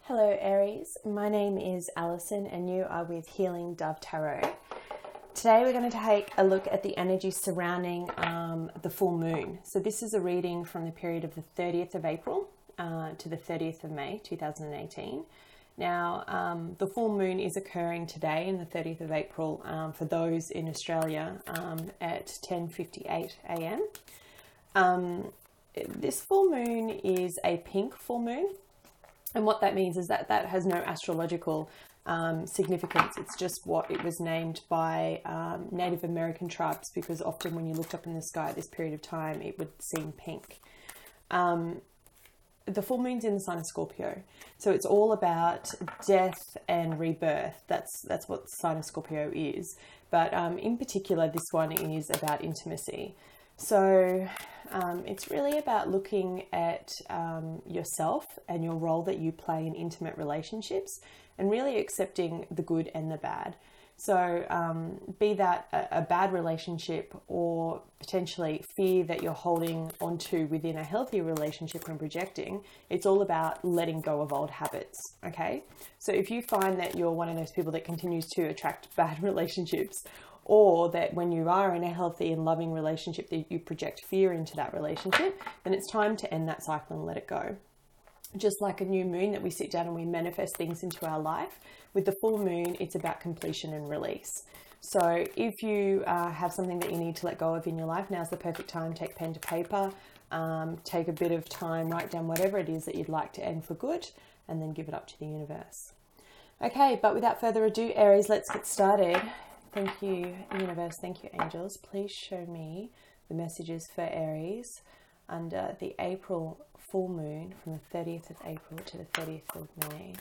Hello Aries, my name is Alison and you are with Healing Dove Tarot. Today we're going to take a look at the energy surrounding the full moon. So this is a reading from the period of the 30th of April to the 30th of May 2018. Now the full moon is occurring today in the 30th of April for those in Australia at 10:58 a.m. This full moon is a pink full moon. And what that means is that that has no astrological significance. It's just what it was named by Native American tribes, because often when you looked up in the sky at this period of time, it would seem pink. The full moon's in the sign of Scorpio. So it's all about death and rebirth. That's what the sign of Scorpio is. But in particular, this one is about intimacy. So it's really about looking at yourself and your role that you play in intimate relationships and really accepting the good and the bad. So be that a bad relationship or potentially fear that you're holding onto within a healthy relationship and projecting, it's all about letting go of old habits, okay? So if you find that you're one of those people that continues to attract bad relationships, or that when you are in a healthy and loving relationship that you project fear into that relationship, then it's time to end that cycle and let it go. Just like a new moon that we sit down and we manifest things into our life, with the full moon, it's about completion and release. So if you have something that you need to let go of in your life, now's the perfect time. Take pen to paper, take a bit of time, write down whatever it is that you'd like to end for good, and then give it up to the universe. Okay, but without further ado, Aries, let's get started. Thank you, universe. Thank you, angels. Please show me the messages for Aries under the April full moon from the 30th of April to the 30th of May.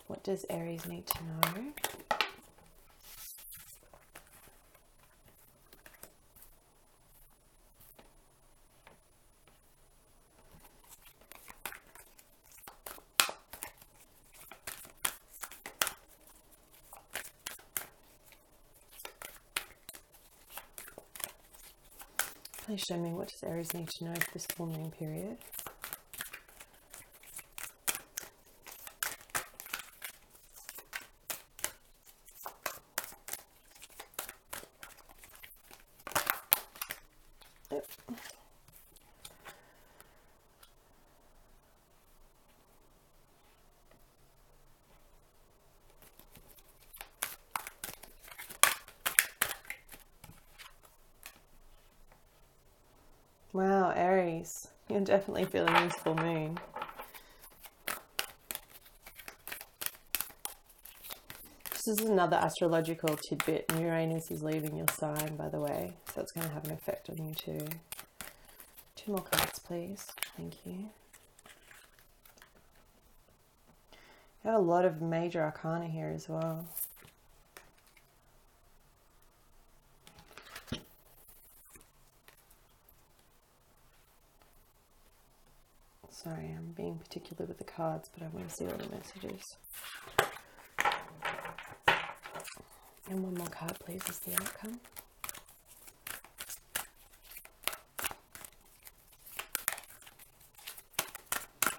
What does Aries need to know? Please show me, what does Aries need to know for this full moon period? Yep. Wow, Aries, you're definitely feeling this full moon. This is another astrological tidbit. Uranus is leaving your sign, by the way, so it's going to have an effect on you too. 2 more cards, please. Thank you. You have a lot of major arcana here as well. Sorry, I'm being particular with the cards, but I want to see all the messages. And 1 more card, please, is the outcome.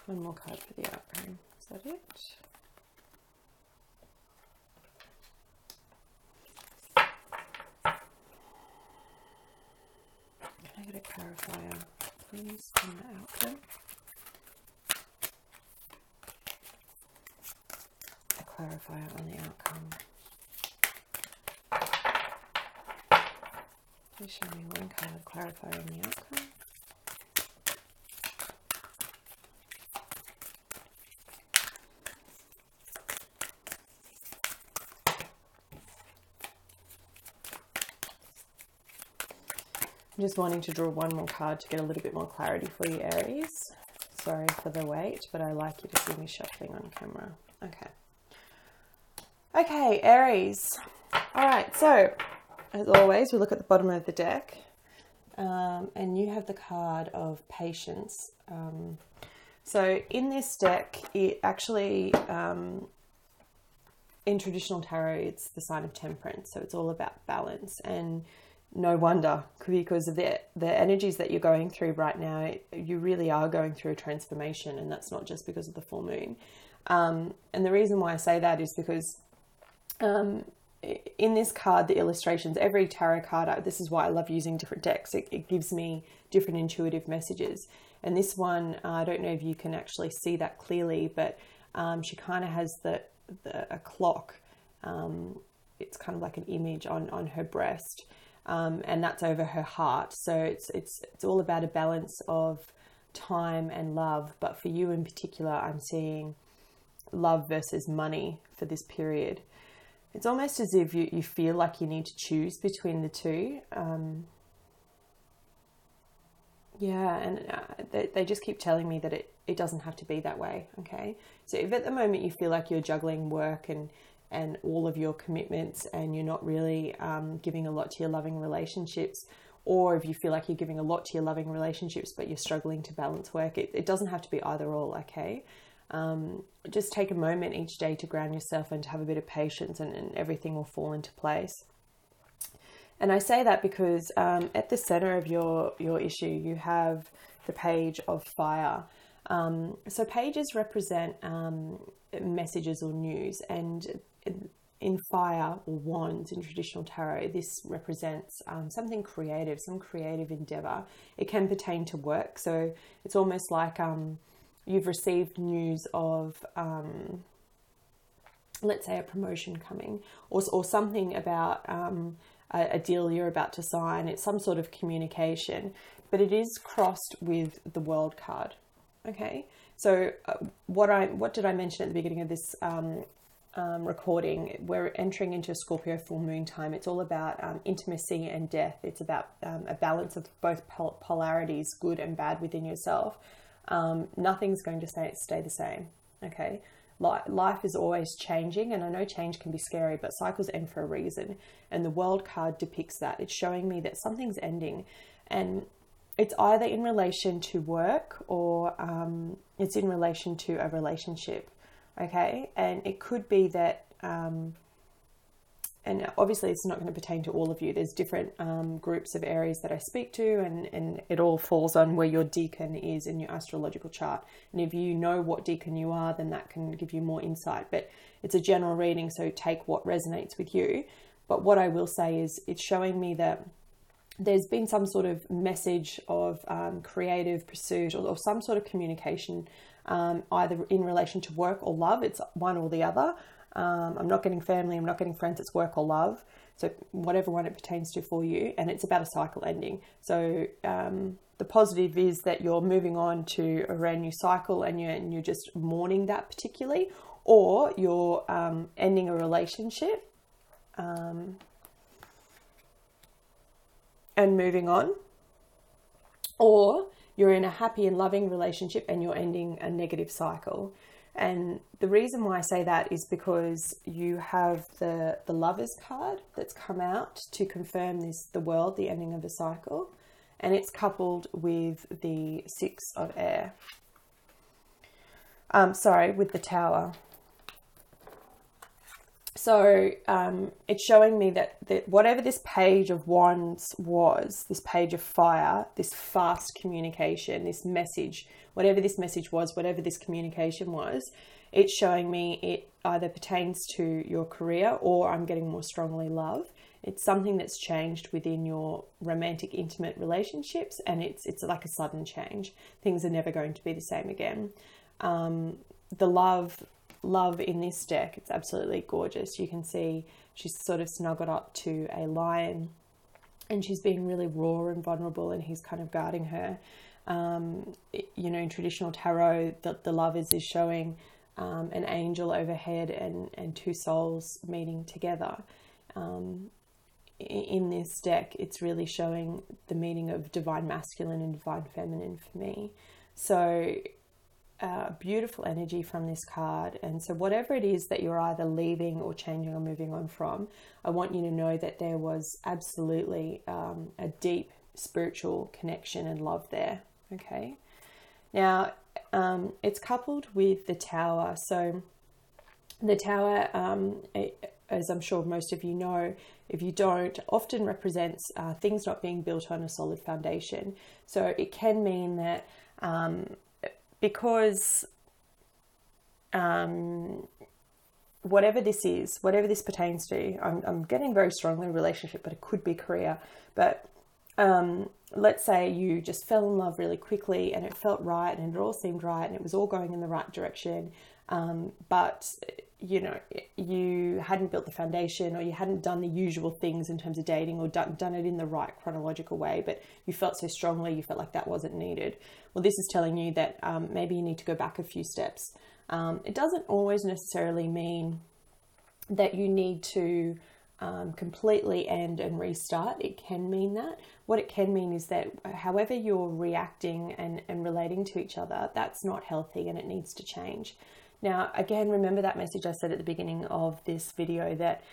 One more card for the outcome. Is that it? Can I get a clarifier, please, on the outcome? Clarifier on the outcome. Please show me 1 card clarifier on the outcome. I'm just wanting to draw 1 more card to get a little bit more clarity for you, Aries. Sorry for the wait, but I like you to see me shuffling on camera. Okay. Okay, Aries. All right, so as always, we look at the bottom of the deck, and you have the card of patience. So in this deck, it actually, in traditional tarot, it's the sign of temperance. So it's all about balance. And No wonder, because of the energies that you're going through right now, you really are going through a transformation, and that's not just because of the full moon. And the reason why I say that is because in this card, the illustrations, every tarot card, this is why I love using different decks. It gives me different intuitive messages. And this one, I don't know if you can actually see that clearly, but she kind of has a clock. It's kind of like an image on her breast. And that's over her heart. So it's all about a balance of time and love. But for you in particular, I'm seeing love versus money for this period. It's almost as if you feel like you need to choose between the two. They just keep telling me that it doesn't have to be that way, okay? So if at the moment you feel like you're juggling work and all of your commitments and you're not really giving a lot to your loving relationships, or if you feel like you're giving a lot to your loving relationships but you're struggling to balance work, it doesn't have to be either or, okay? Just take a moment each day to ground yourself and to have a bit of patience, and everything will fall into place. And I say that because at the center of your issue, you have the Page of Fire. So pages represent messages or news, and in fire or wands in traditional tarot, this represents something creative, some creative endeavor. It can pertain to work. So it's almost like you've received news of, let's say, a promotion coming, or something about a deal you're about to sign. It's some sort of communication, but it is crossed with the World card. Okay, so what did I mention at the beginning of this recording? We're entering into a Scorpio full moon time. It's all about intimacy and death. It's about a balance of both polarities, good and bad, within yourself. Nothing's going to stay the same. Okay, life is always changing, and I know change can be scary, but cycles end for a reason, and the World card depicts that. It's showing me that something's ending, and it's either in relation to work or it's in relation to a relationship, okay? And it could be that, and obviously it's not going to pertain to all of you. There's different groups of Aries that I speak to, and it all falls on where your decan is in your astrological chart. And if you know what decan you are, then that can give you more insight. But it's a general reading, so take what resonates with you. But what I will say is it's showing me that there's been some sort of message of creative pursuit or some sort of communication, either in relation to work or love. It's one or the other. I'm not getting family, I'm not getting friends, it's work or love. So whatever one it pertains to for you, and it's about a cycle ending. So the positive is that you're moving on to a brand new cycle, and you're just mourning that particularly, or you're ending a relationship and moving on, or you're in a happy and loving relationship and you're ending a negative cycle. And the reason why I say that is because you have the Lovers card that's come out to confirm the world, the ending of a cycle, and it's coupled with the Six of Air. With the Tower. So it's showing me that whatever this Page of Wands was, this Page of Fire, this fast communication, this message, whatever this message was, whatever this communication was, it's showing me it either pertains to your career, or I'm getting more strongly love. It's something that's changed within your romantic, intimate relationships, and it's like a sudden change. Things are never going to be the same again. The love in this deck, it's absolutely gorgeous. You can see she's sort of snuggled up to a lion, and she's being really raw and vulnerable, and he's kind of guarding her. In traditional tarot, the Lovers is showing an angel overhead and two souls meeting together. In this deck, it's really showing the meaning of divine masculine and divine feminine for me. So beautiful energy from this card. And so whatever it is that you're either leaving or changing or moving on from, I want you to know that there was absolutely a deep spiritual connection and love there. Okay. Now, it's coupled with the Tower. So the Tower, as I'm sure most of you know, if you don't, often represents things not being built on a solid foundation. So it can mean that because whatever this is, whatever this pertains to, I'm getting very strongly relationship, but it could be career. But let's say you just fell in love really quickly and it felt right and it all seemed right and it was all going in the right direction. But you know, you hadn't built the foundation, or you hadn't done the usual things in terms of dating, or done it in the right chronological way, but you felt so strongly, you felt like that wasn't needed. Well, this is telling you that maybe you need to go back a few steps. It doesn't always necessarily mean that you need to completely end and restart. It can mean that. What it can mean is that however you're reacting and relating to each other, that's not healthy and it needs to change. Now, again, remember that message I said at the beginning of this video, that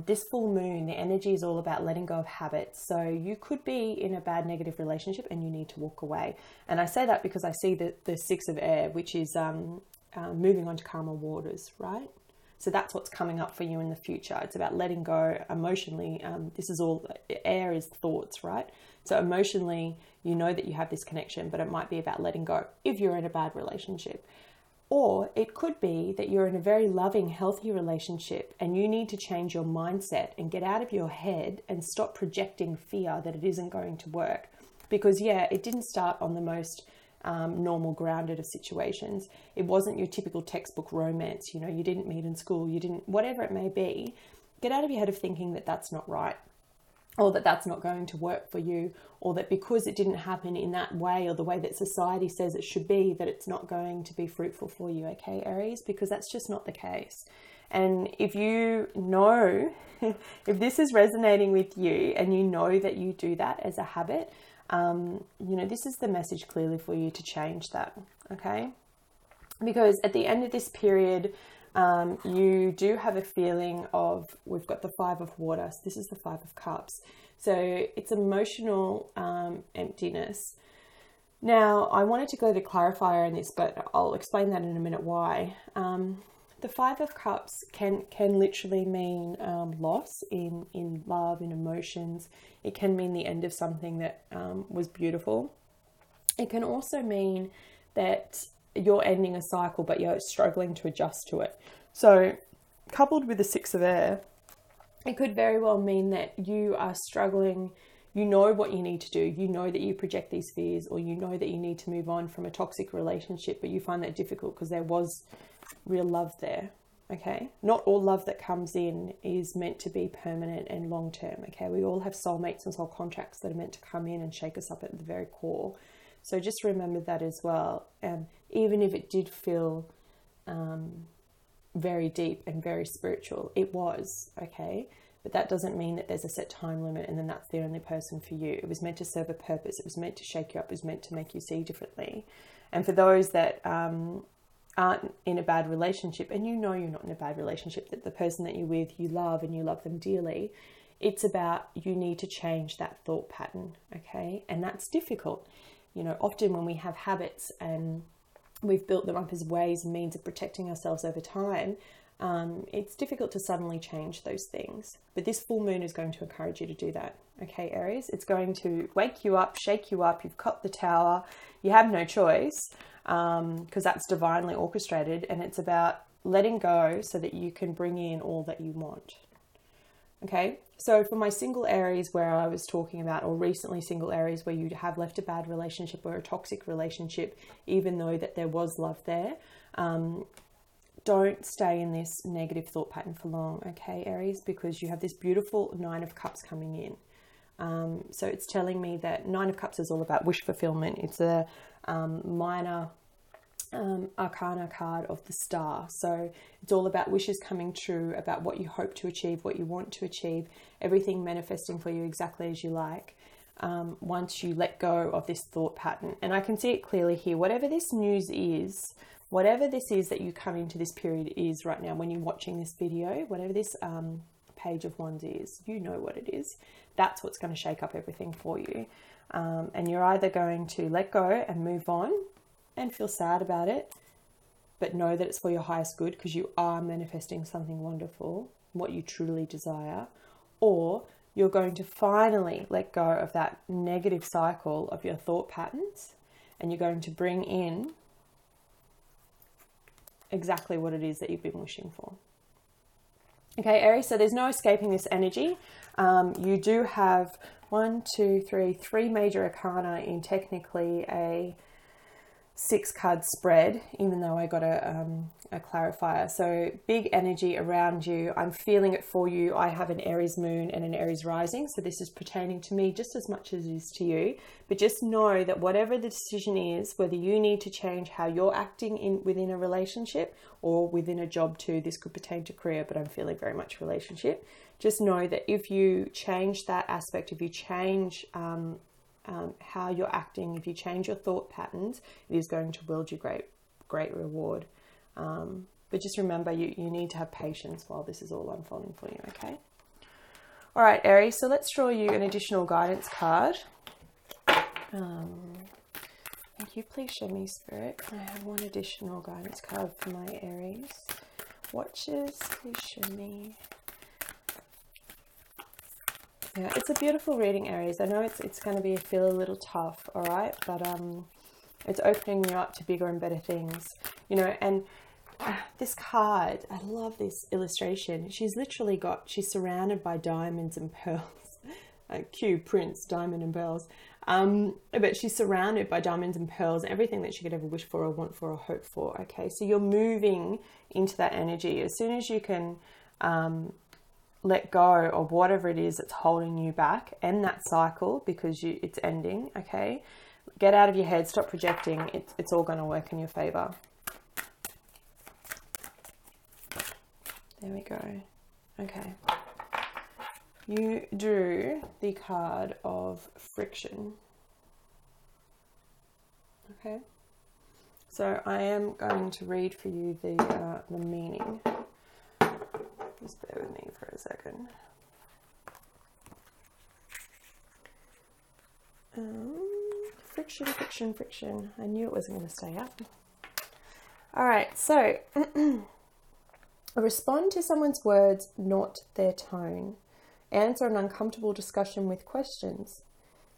this full moon, the energy is all about letting go of habits. So you could be in a bad negative relationship and you need to walk away. And I say that because I see the Six of Air, which is moving on to calmer waters, right? So that's what's coming up for you in the future. It's about letting go emotionally. This is all, air is thoughts, right? So emotionally, you know that you have this connection, but it might be about letting go if you're in a bad relationship. Or it could be that you're in a very loving, healthy relationship and you need to change your mindset and get out of your head and stop projecting fear that it isn't going to work. Because yeah, it didn't start on the most normal, grounded of situations. It wasn't your typical textbook romance. You know, you didn't meet in school, you didn't, whatever it may be. Get out of your head of thinking that that's not right, or that that's not going to work for you, or that because it didn't happen in that way or the way that society says it should be, that it's not going to be fruitful for you, okay, Aries? Because that's just not the case. And if you know, if this is resonating with you and you know that you do that as a habit, you know, this is the message clearly for you to change that, okay? Because at the end of this period, you do have a feeling of, we've got the Five of Water, so this is the Five of Cups. So it's emotional emptiness. Now, I wanted to go to clarifier in this, but I'll explain that in a minute why. The Five of Cups can literally mean loss in love, in emotions. It can mean the end of something that was beautiful. It can also mean that you're ending a cycle, but you're struggling to adjust to it. So coupled with the Six of Air, it could very well mean that you are struggling. You know what you need to do. You know that you project these fears, or you know that you need to move on from a toxic relationship, but you find that difficult because there was real love there. Okay, not all love that comes in is meant to be permanent and long term. Okay, we all have soulmates and soul contracts that are meant to come in and shake us up at the very core. So just remember that as well. Even if it did feel very deep and very spiritual, it was, okay? But that doesn't mean that there's a set time limit and then that's the only person for you. It was meant to serve a purpose. It was meant to shake you up. It was meant to make you see differently. And for those that aren't in a bad relationship, and you know you're not in a bad relationship, that the person that you're with, you love and you love them dearly, it's about you need to change that thought pattern, okay? And that's difficult. You know, often when we have habits and we've built them up as ways and means of protecting ourselves over time, it's difficult to suddenly change those things. But this full moon is going to encourage you to do that, okay, Aries? It's going to wake you up, shake you up. You've got the Tower. You have no choice because that's divinely orchestrated, and it's about letting go so that you can bring in all that you want. Okay, so for my single Aries where I was talking about, or recently single Aries where you have left a bad relationship or a toxic relationship, even though that there was love there, don't stay in this negative thought pattern for long, okay, Aries, because you have this beautiful Nine of Cups coming in. So it's telling me that Nine of Cups is all about wish fulfillment. It's a minor arcana card of the Star. So it's all about wishes coming true, about what you hope to achieve, what you want to achieve, everything manifesting for you exactly as you like, once you let go of this thought pattern. And I can see it clearly here. Whatever this news is, whatever this is that you come into this period is right now, when you're watching this video, whatever this Page of Wands is, you know what it is. That's what's going to shake up everything for you. And you're either going to let go and move on and feel sad about it, but know that it's for your highest good because you are manifesting something wonderful, what you truly desire, or you're going to finally let go of that negative cycle of your thought patterns, and you're going to bring in exactly what it is that you've been wishing for. Okay, Aries, so there's no escaping this energy. You do have three major arcana in technically a 6-card spread, even though I got a clarifier. So big energy around you. I'm feeling it for you. I have an Aries moon and an Aries rising, so this is pertaining to me just as much as it is to you. But just know that whatever the decision is, whether you need to change how you're acting within a relationship or within a job too, this could pertain to career, but I'm feeling very much relationship. Just know that if you change that aspect, if you change how you're acting, if you change your thought patterns, it is going to yield you great reward. But just remember, you need to have patience while this is all unfolding for you, okay? All right, Aries, so let's draw you an additional guidance card. Thank you. Please show me, Spirit. I have one additional guidance card for my Aries watchers. Please show me. Yeah, it's a beautiful reading, Aries. I know it's going to feel a little tough, all right? But it's opening you up to bigger and better things, you know. And this card, I love this illustration. She's surrounded by diamonds and pearls. Cue Prince, diamond and pearls. But she's surrounded by diamonds and pearls, everything that she could ever wish for or want for or hope for, okay? So you're moving into that energy. As soon as you can let go of whatever it is that's holding you back, end that cycle, because it's ending, okay? Get out of your head, stop projecting. It's all going to work in your favor. There we go. Okay. You drew the card of friction. Okay. So I am going to read for you the meaning. Just bear with me for a second. Friction, friction, friction. I knew it wasn't going to stay up. All right, so respond to someone's words, not their tone. Answer an uncomfortable discussion with questions.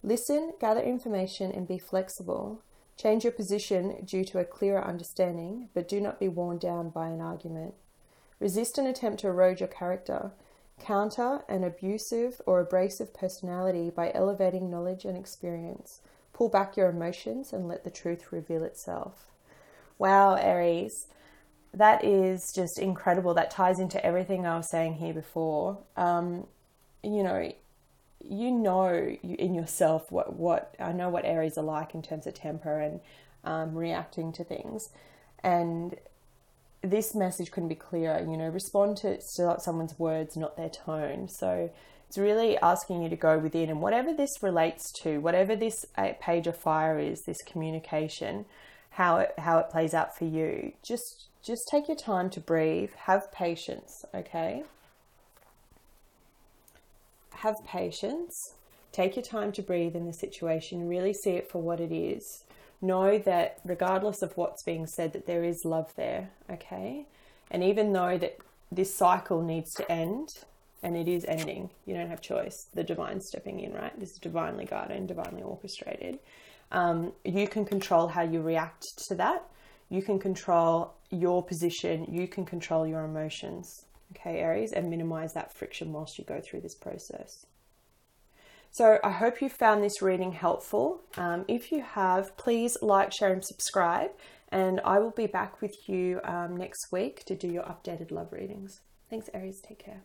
Listen, gather information, and be flexible. Change your position due to a clearer understanding, but do not be worn down by an argument. Resist an attempt to erode your character. Counter an abusive or abrasive personality by elevating knowledge and experience. Pull back your emotions and let the truth reveal itself. Wow, Aries. That is just incredible. That ties into everything I was saying here before. You know in yourself what I know what Aries are like in terms of temper and reacting to things. And this message couldn't be clearer. You know, respond to someone's words, not their tone. So it's really asking you to go within, and whatever this relates to, whatever this page of fire is, this communication, how it plays out for you, just take your time to breathe. Have patience, okay? Have patience. Take your time to breathe in the situation. Really see it for what it is. Know that regardless of what's being said, that there is love there, okay? And even though that this cycle needs to end, and it is ending, you don't have choice. The divine's stepping in, right? This is divinely guided and divinely orchestrated. You can control how you react to that. You can control your position. You can control your emotions, okay, Aries, and minimize that friction whilst you go through this process. So I hope you found this reading helpful. If you have, please like, share, and subscribe. And I will be back with you next week to do your updated love readings. Thanks, Aries. Take care.